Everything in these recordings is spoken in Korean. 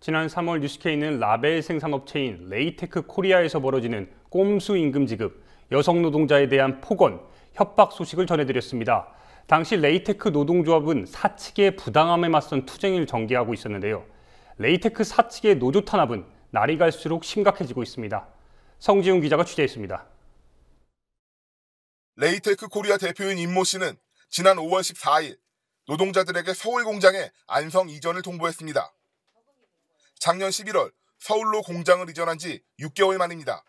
지난 3월 뉴스케이는 라벨 생산업체인 레이테크 코리아에서 벌어지는 꼼수 임금 지급, 여성 노동자에 대한 폭언, 협박 소식을 전해드렸습니다. 당시 레이테크 노동조합은 사측의 부당함에 맞선 투쟁을 전개하고 있었는데요. 레이테크 사측의 노조 탄압은 날이 갈수록 심각해지고 있습니다. 성지훈 기자가 취재했습니다. 레이테크 코리아 대표인 임모 씨는 지난 5월 14일 노동자들에게 서울 공장에 안성 이전을 통보했습니다. 작년 11월 서울로 공장을 이전한 지 6개월 만입니다.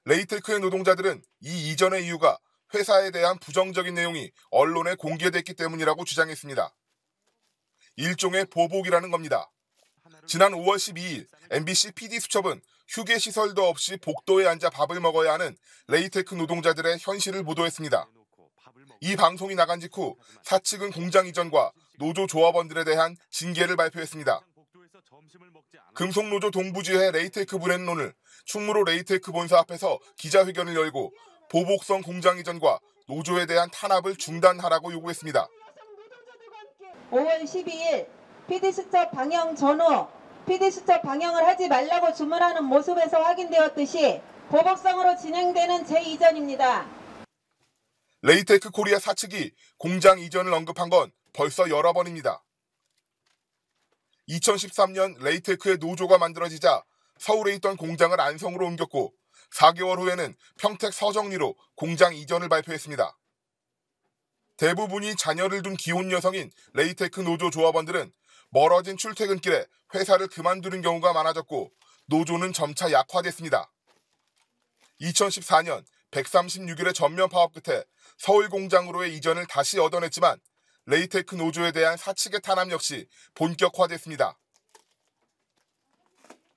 레이테크의 노동자들은 이 이전의 이유가 회사에 대한 부정적인 내용이 언론에 공개됐기 때문이라고 주장했습니다. 일종의 보복이라는 겁니다. 지난 5월 12일 MBC PD수첩은 휴게시설도 없이 복도에 앉아 밥을 먹어야 하는 레이테크 노동자들의 현실을 보도했습니다. 이 방송이 나간 직후 사측은 공장 이전과 노조 조합원들에 대한 징계를 발표했습니다. 금속노조 동부지회 레이테크 부회는 오늘 충무로 레이테크 본사 앞에서 기자회견을 열고 보복성 공장 이전과 노조에 대한 탄압을 중단하라고 요구했습니다. 5월 12일 PD수첩 방영 전후 PD수첩 방영을 하지 말라고 주문하는 모습에서 확인되었듯이 보복성으로 진행되는 제2전입니다. 레이테크 코리아 사측이 공장 이전을 언급한 건 벌써 여러 번입니다. 2013년 레이테크의 노조가 만들어지자 서울에 있던 공장을 안성으로 옮겼고 4개월 후에는 평택 서정리로 공장 이전을 발표했습니다. 대부분이 자녀를 둔 기혼 여성인 레이테크 노조 조합원들은 멀어진 출퇴근길에 회사를 그만두는 경우가 많아졌고 노조는 점차 약화됐습니다. 2014년 136일의 전면 파업 끝에 서울 공장으로의 이전을 다시 얻어냈지만 레이테크 노조에 대한 사측의 탄압 역시 본격화됐습니다.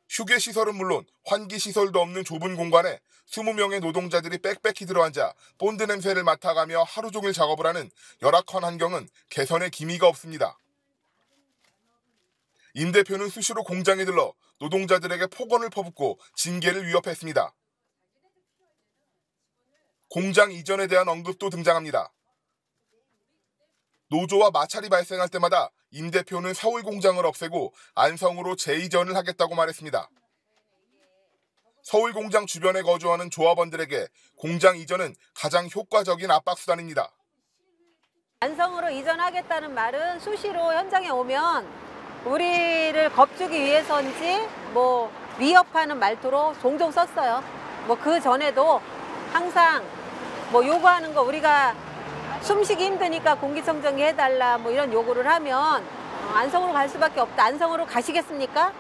휴게시설은 물론 환기시설도 없는 좁은 공간에 20명의 노동자들이 빽빽히 들어앉아 본드 냄새를 맡아가며 하루 종일 작업을 하는 열악한 환경은 개선의 기미가 없습니다. 임 대표는 수시로 공장에 들러 노동자들에게 폭언을 퍼붓고 징계를 위협했습니다. 공장 이전에 대한 언급도 등장합니다. 노조와 마찰이 발생할 때마다 임 대표는 서울 공장을 없애고 안성으로 재이전을 하겠다고 말했습니다. 서울 공장 주변에 거주하는 조합원들에게 공장 이전은 가장 효과적인 압박 수단입니다. 안성으로 이전하겠다는 말은 수시로 현장에 오면 우리를 겁주기 위해서인지 위협하는 말투로 종종 썼어요. 그 전에도 항상 요구하는 거 우리가 숨쉬기 힘드니까 공기청정기 해달라 이런 요구를 하면 안성으로 갈 수밖에 없다. 안성으로 가시겠습니까?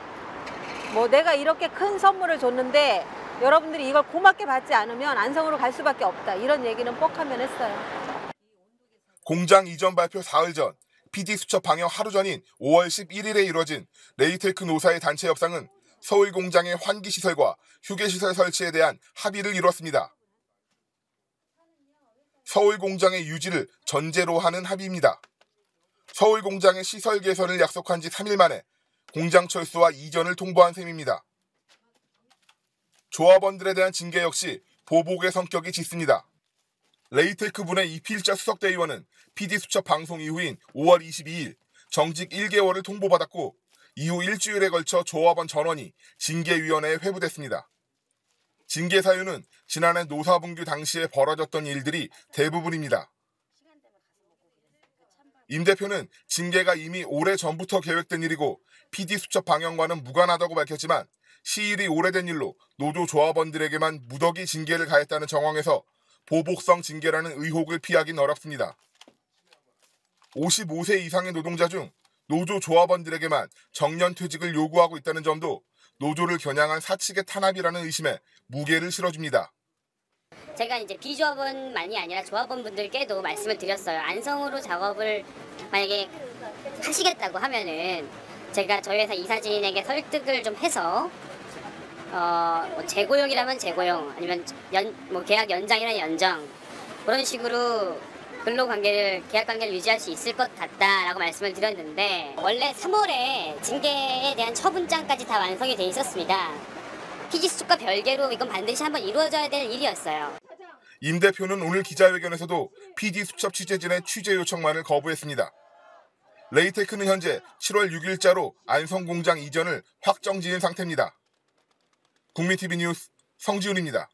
내가 이렇게 큰 선물을 줬는데 여러분들이 이걸 고맙게 받지 않으면 안성으로 갈 수밖에 없다. 이런 얘기는 뻑하면 했어요. 공장 이전 발표 사흘 전 PD수첩 방영 하루 전인 5월 11일에 이뤄진 레이테크 노사의 단체 협상은 서울 공장의 환기시설과 휴게시설 설치에 대한 합의를 이뤘습니다. 서울 공장의 유지를 전제로 하는 합의입니다. 서울 공장의 시설 개선을 약속한 지 3일 만에 공장 철수와 이전을 통보한 셈입니다. 조합원들에 대한 징계 역시 보복의 성격이 짙습니다. 레이테크 분의 이필자 수석대의원은 PD수첩 방송 이후인 5월 22일 정직 1개월을 통보받았고 이후 일주일에 걸쳐 조합원 전원이 징계위원회에 회부됐습니다. 징계 사유는 지난해 노사분규 당시에 벌어졌던 일들이 대부분입니다. 임 대표는 징계가 이미 오래전부터 계획된 일이고 PD수첩 방영과는 무관하다고 밝혔지만 시일이 오래된 일로 노조 조합원들에게만 무더기 징계를 가했다는 정황에서 보복성 징계라는 의혹을 피하긴 어렵습니다. 55세 이상의 노동자 중 노조 조합원들에게만 정년퇴직을 요구하고 있다는 점도 노조를 겨냥한 사측의 탄압이라는 의심에 무게를 실어줍니다. 제가 이제 비조합원만이 아니라 조합원분들께도 말씀을 드렸어요. 안성으로 작업을 만약에 하시겠다고 하면은 제가 저희 회사 이사진에게 설득을 좀 해서 재고용이라면 재고용 아니면 계약 연장이라면 연장 그런 식으로 근로관계를 계약관계를 유지할 수 있을 것 같다라고 말씀을 드렸는데 원래 3월에 징계에 대한 처분장까지 다 완성이 돼 있었습니다. PD수첩과 별개로 이건 반드시 한번 이루어져야 될 일이었어요. 임 대표는 오늘 기자회견에서도 PD수첩 취재진의 취재 요청만을 거부했습니다. 레이테크는 현재 7월 6일자로 안성 공장 이전을 확정 지은 상태입니다. 국민TV 뉴스 성지훈입니다.